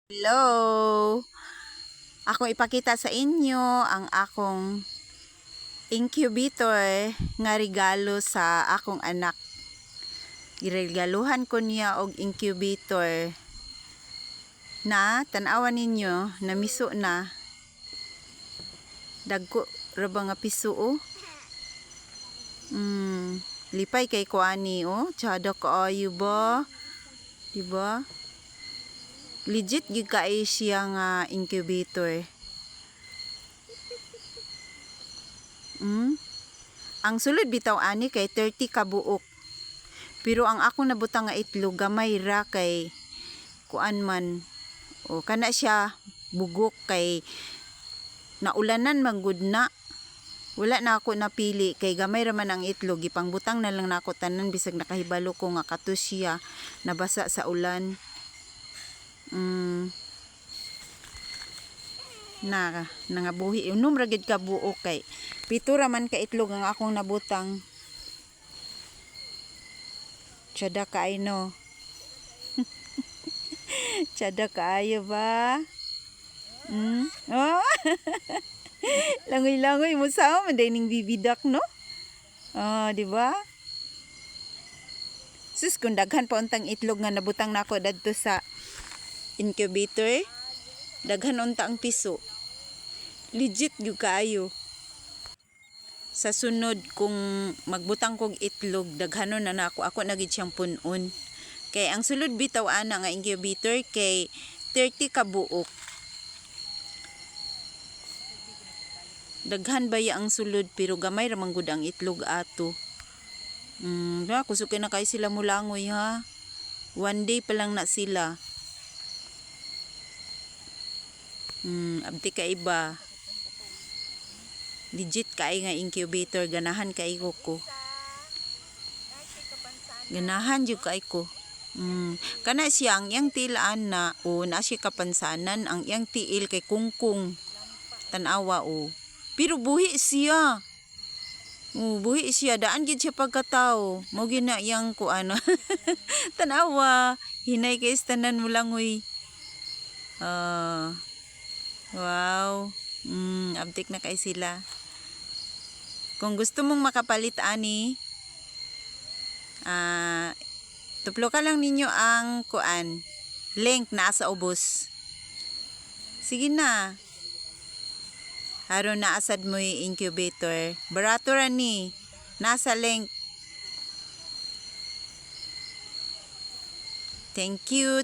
Hello! Ako ipakita sa inyo ang akong incubator nga regalo sa akong anak. Giregaluhan ko niya og incubator na tan-awan ninyo na miso na. Dagko ra ba nga piso oh? Lipay kay kuani oh. Tsada kaayo ba? Diba? Legit gyud kay siya nga incubator. Ang sulod bitaw ani kay 30 ka buok. Pero ang ako nabutang nga itlog gamay ra kay kuan man. O kana siya bugok kay naulanan man gud na. Wala na ako napili kay gamay ra man ang itlog, ipangbutang na lang nako tanan bisag nakahibalo ko nga katus siya nabasa sa ulan. Nangabuhi unom ra gid ka buok kay pito ra man ka itlog ang akong nabutang. Tsada kaayo no. Tsada kaayo ba? Oh. Langoy-langoy mo sa man dining bibidak no? Oh, di ba? Sus kung daghan pa untang itlog nga nabutang nako dadto sa incubator, daghan unta ang piso. Legit gyud kaayo. Sa sunod kung magbutang kog itlog daghanon na nako ako na gid siyang punon. Kay ang sulod bitaw ana nga incubator kay 30 ka buok. Daghan baya ang sulod pero gamay ra man gud ang itlog ato. Kusog na kay sila mulangoy ha. One day pa lang na sila. Abti ka iba. Legit kay nga incubator, ganahan kay ko. Ganahan jud kay ko. Kana siya ang iyang tilaan na na siya kapansanan ang iyang tiil kay kungkung. Tanawa Pero buhi siya. Buhi siya, daan gid siya pagkatao. Mao gina iyang kuan. Tanawa, hinay kay tanan mo lang wow. Abtik na kay sila. Kung gusto mong makapalit ani, tuplo ka lang ninyo ang kuan. Link na sa ubos. Sige na. Haron na asad mo yung incubator. Barato ra ni. Nasa link. Thank you.